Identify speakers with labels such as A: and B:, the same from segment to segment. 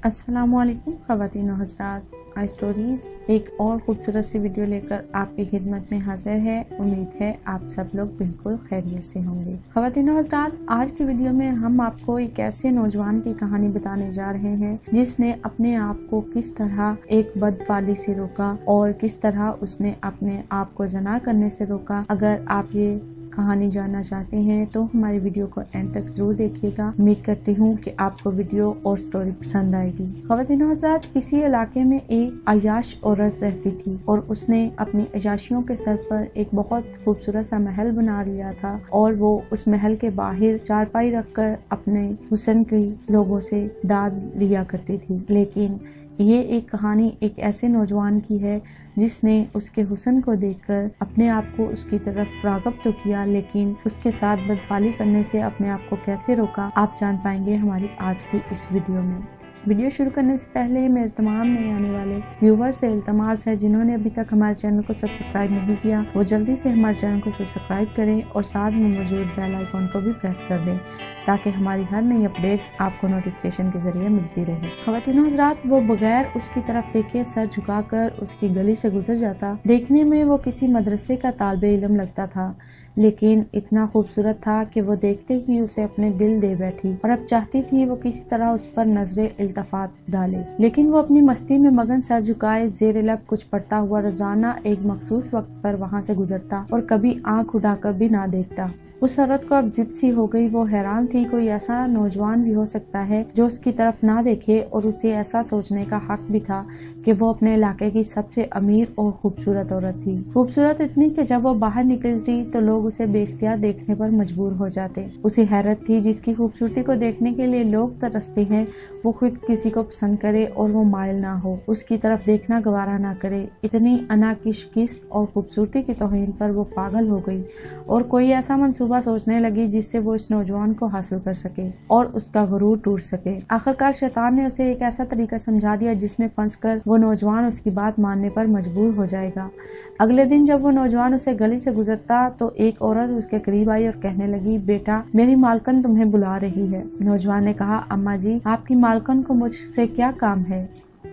A: अस्सलाम वालेकुम ख़वातीन और हज़रात। आई स्टोरीज़ एक और खूबसूरत सी वीडियो लेकर आपकी खिदमत में हाजिर है। उम्मीद है आप सब लोग बिल्कुल खैरियत से होंगे। ख़वातीन और हज़रात, आज की वीडियो में हम आपको एक ऐसे नौजवान की कहानी बताने जा रहे हैं जिसने अपने आप को किस तरह एक बदफाली से रोका और किस तरह उसने अपने आप को ज़ना करने से रोका। अगर आप ये कहानी जानना चाहते हैं तो हमारी वीडियो को एंड तक जरूर देखिएगा। उम्मीद करती हूँ कि आपको वीडियो और स्टोरी पसंद आएगी। ख़वातीन और हज़रात, किसी इलाके में एक अयाश औरत रहती थी और उसने अपनी अयाशियों के सर पर एक बहुत खूबसूरत सा महल बना लिया था और वो उस महल के बाहर चारपाई रखकर अपने हुस्न की लोगों से दाद लिया करती थी। लेकिन ये एक कहानी एक ऐसे नौजवान की है जिसने उसके हुस्न को देखकर अपने आप को उसकी तरफ राग़ब तो किया, लेकिन उसके साथ बदफाली करने से अपने आप को कैसे रोका, आप जान पाएंगे हमारी आज की इस वीडियो में। वीडियो शुरू करने से पहले मेरे तमाम नए आने वाले व्यूवर से इल्तमास है, जिन्होंने अभी तक हमारे चैनल को सब्सक्राइब नहीं किया वो जल्दी से हमारे चैनल को सब्सक्राइब करें और साथ में मौजूद बेल आइकॉन को भी प्रेस कर दें ताकि हमारी हर नई अपडेट आपको नोटिफिकेशन के जरिए मिलती रहे। ख़वातीन हज़रात, वो बगैर उसकी तरफ देखे सर झुकाकर उसकी गली से गुजर जाता। देखने में वो किसी मदरसे का तालिबे इल्म लगता था, लेकिन इतना खूबसूरत था कि वो देखते ही उसे अपने दिल दे बैठी और अब चाहती थी वो किसी तरह उस पर नजरे इल्तफात डाले। लेकिन वो अपनी मस्ती में मगन सर झुकाए ज़ेर लब कुछ पढ़ता हुआ रोजाना एक मखसूस वक्त पर वहाँ से गुजरता और कभी आंख उठाकर भी ना देखता। उस औरत को अब जिद सी हो गई। वो हैरान थी, कोई ऐसा नौजवान भी हो सकता है जो उसकी तरफ ना देखे, और उसे ऐसा सोचने का हक भी था कि वो अपने इलाके की सबसे अमीर और खूबसूरत औरत थी। खूबसूरत इतनी कि जब वो बाहर निकलती तो लोग उसे बेख्तियार देखने पर मजबूर हो जाते। उसे हैरत थी, जिसकी खूबसूरती को देखने के लिए लोग तरसते हैं वो खुद किसी को पसंद करे और वो मायल ना हो, उसकी तरफ देखना गवारा ना करे। इतनी अना की शिकस्त और खूबसूरती की तौहीन पर वो पागल हो गई और कोई ऐसा मंसूबा सोचने लगी जिससे वो इस नौजवान को हासिल कर सके और उसका गुरूर टूट सके। आखिरकार शैतान ने उसे एक ऐसा तरीका समझा दिया जिसमें फंसकर वो नौजवान उसकी बात मानने पर मजबूर हो जाएगा। अगले दिन जब वो नौजवान उसे गली से गुजरता तो एक औरत उसके करीब आई और कहने लगी, बेटा मेरी मालकन तुम्हें बुला रही है। नौजवान ने कहा, अम्मा जी आपकी मालकन को मुझसे क्या काम है?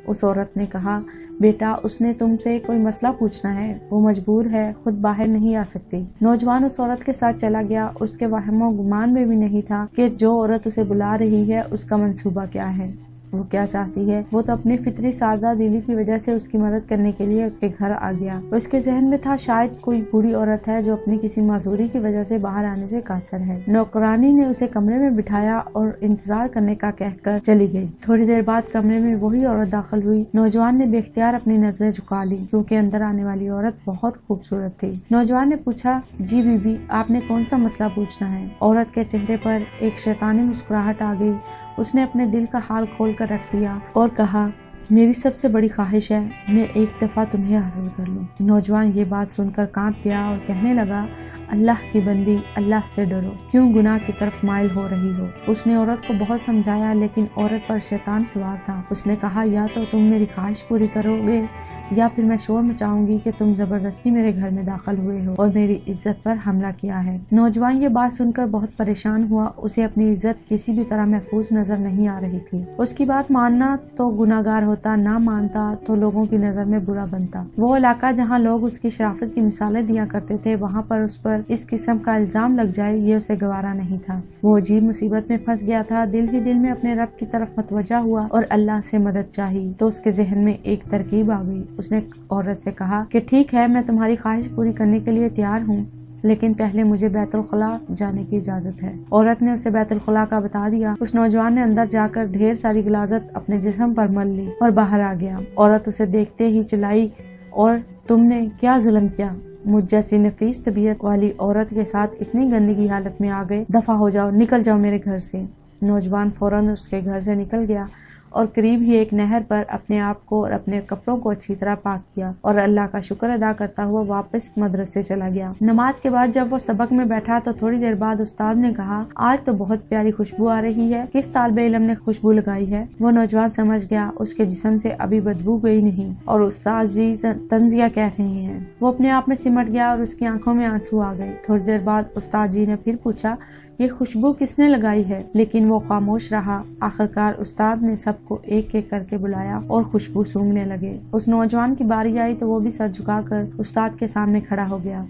A: उस औरत ने कहा, बेटा उसने तुमसे कोई मसला पूछना है, वो मजबूर है, खुद बाहर नहीं आ सकती। नौजवान उस औरत के साथ चला गया। उसके वहमो गुमान में भी नहीं था कि जो औरत उसे बुला रही है उसका मंसूबा क्या है, वो क्या चाहती है। वो तो अपनी फितरी सादा दिली की वजह से उसकी मदद करने के लिए उसके घर आ गया। उसके जहन में था शायद कोई बूढ़ी औरत है जो अपनी किसी माजूरी की वजह से बाहर आने से कासर है। नौकरानी ने उसे कमरे में बिठाया और इंतजार करने का कहकर चली गई। थोड़ी देर बाद कमरे में वही औरत दाखिल हुई। नौजवान ने बेख्तियार अपनी नजरें झुका ली क्योंकि अंदर आने वाली औरत बहुत खूबसूरत थी। नौजवान ने पूछा, जी बीबी आपने कौन सा मसला पूछना है? औरत के चेहरे पर एक शैतानी मुस्कुराहट आ गई। उसने अपने दिल का हाल खोल कर रख दिया और कहा, मेरी सबसे बड़ी ख्वाहिश है मैं एक दफा तुम्हें हासिल कर लूं। नौजवान ये बात सुनकर कांप गया और कहने लगा, अल्लाह की बंदी अल्लाह से डरो, क्यों गुनाह की तरफ माइल हो रही हो? उसने औरत को बहुत समझाया लेकिन औरत पर शैतान सवार था। उसने कहा, या तो तुम मेरी ख्वाहिश पूरी करोगे या फिर मैं शोर मचाऊंगी कि तुम जबरदस्ती मेरे घर में दाखिल हुए हो और मेरी इज्जत पर हमला किया है। नौजवान ये बात सुनकर बहुत परेशान हुआ। उसे अपनी इज्जत किसी भी तरह महफूज नजर नहीं आ रही थी। उसकी बात मानना तो गुनाहगार होता, ना मानता तो लोगों की नजर में बुरा बनता। वो इलाका जहाँ लोग उसकी शराफत की मिसालें दिया करते थे, वहाँ पर उस पर इस किस्म का इल्जाम लग जाए ये उसे गवारा नहीं था। वो अजीब मुसीबत में फंस गया था। दिल ही दिल में अपने रब की तरफ मतवजा हुआ और अल्लाह से मदद चाही तो उसके जहन में एक तरकीब आ गई। उसने औरत से कहा कि ठीक है मैं तुम्हारी ख्वाहिश पूरी करने के लिए तैयार हूँ, लेकिन पहले मुझे बैतुल खला जाने की इजाजत है। औरत ने उसे बैतुल खला का बता दिया। उस नौजवान ने अंदर जाकर ढेर सारी गिलाजत अपने जिस्म पर मल ली और बाहर आ गया। औरत उसे देखते ही चिल्लाई, और तुमने क्या जुल्म किया? मुझ जैसी नफीस तबीयत वाली औरत के साथ इतनी गंदगी हालत में आ गए, दफा हो जाओ, निकल जाओ मेरे घर से। नौजवान फौरन उसके घर से निकल गया और करीब ही एक नहर पर अपने आप को और अपने कपड़ों को अच्छी तरह पाक किया और अल्लाह का शुक्र अदा करता हुआ वापस मदरसे चला गया। नमाज के बाद जब वो सबक में बैठा तो थोड़ी देर बाद उस्ताद ने कहा, आज तो बहुत प्यारी खुशबू आ रही है, किस तालिबे इल्म ने खुशबू लगाई है? वो नौजवान समझ गया उसके जिस्म से अभी बदबू गई नहीं और उस्ताद जी तंजिया कह रही हैं। वो अपने आप में सिमट गया और उसकी आंखों में आंसू आ गए। थोड़ी देर बाद उस्ताद जी ने फिर पूछा, یہ خوشبو کس نے لگائی ہے؟ لیکن وہ خاموش رہا۔ آخرکار استاد نے سب کو ایک ایک کر کے بلایا اور خوشبو سونگھنے لگے۔ اس نوجوان کی باری آئی تو وہ بھی سر جھکا کر استاد کے سامنے کھڑا ہو گیا۔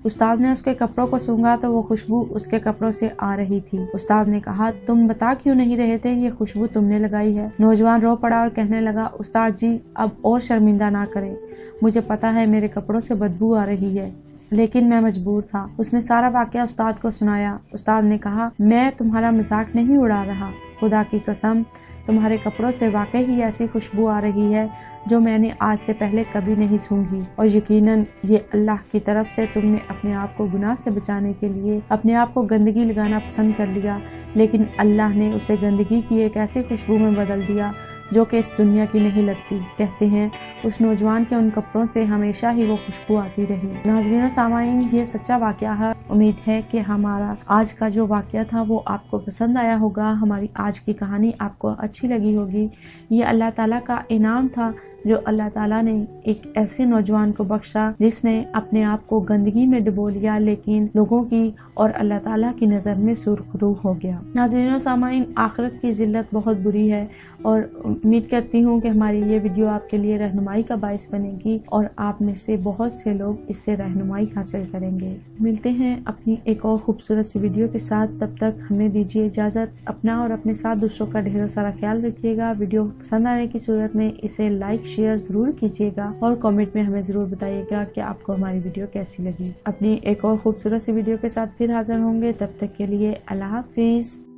A: استاد نے اس کے کپڑوں کو سونگھا تو وہ خوشبو اس کے کپڑوں سے آ رہی تھی۔ استاد نے کہا، تم بتا کیوں نہیں رہے تھے یہ خوشبو تم نے لگائی ہے؟ نوجوان رو پڑا اور کہنے لگا، استاد جی اب اور شرمندہ نہ کرے، مجھے پتا ہے میرے کپڑوں سے بدبو آ رہی ہے، لیکن میں مجبور تھا۔ اس نے سارا واقعہ استاد کو سنایا۔ استاد نے کہا، میں تمہارا مذاق نہیں اڑا رہا، خدا کی قسم تمہارے کپڑوں سے واقعی ہی ایسی خوشبو آ رہی ہے جو میں نے آج سے پہلے کبھی نہیں سونگھی، اور یقیناً یہ اللہ کی طرف سے تم نے اپنے آپ کو گناہ سے بچانے کے لیے اپنے آپ کو گندگی لگانا پسند کر لیا، لیکن اللہ نے اسے گندگی کی ایک ایسی خوشبو میں بدل دیا جو کہ اس دنیا کی نہیں لگتی۔ کہتے ہیں اس نوجوان کے ان کپڑوں سے ہمیشہ ہی وہ خوشبو آتی رہی۔ ناظرین و سامعین، یہ سچا واقعہ ہے۔ امید ہے کہ ہمارا آج کا جو واقعہ تھا وہ آپ کو پسند آیا ہوگا، ہماری آج کی کہانی آپ کو اچھی لگی ہوگی۔ یہ اللہ تعالیٰ کا انعام تھا جو اللہ تعالیٰ نے ایک ایسے نوجوان کو بخشا جس نے اپنے آپ کو گندگی میں ڈبو لیا، لیکن لوگوں کی اور اللہ تعالیٰ کی نظر میں سرخ روح ہو گیا۔ ناظرین و سامعین، آخرت کی ذلت بہت بری ہے، اور امید کرتی ہوں کہ ہماری یہ ویڈیو آپ کے لیے رہنمائی کا باعث بنے گی اور آپ میں سے بہت سے لوگ اس سے رہنمائی حاصل کریں گے۔ ملتے ہیں اپنی ایک اور خوبصورت سی ویڈیو کے ساتھ، تب تک ہمیں دیجیے اجازت۔ اپنا اور اپنے ساتھ دوسروں کا ڈھیر سارا خیال رکھیے گا۔ ویڈیو پسند آنے کی صورت میں اسے لائک شیئر ضرور کیجیے گا اور کامنٹ میں ہمیں ضرور بتائیے گا کہ آپ کو ہماری ویڈیو کیسی لگی۔ اپنی ایک اور خوبصورت سی ویڈیو کے ساتھ پھر حاضر ہوں گے، تب تک کے لیے اللہ حافظ۔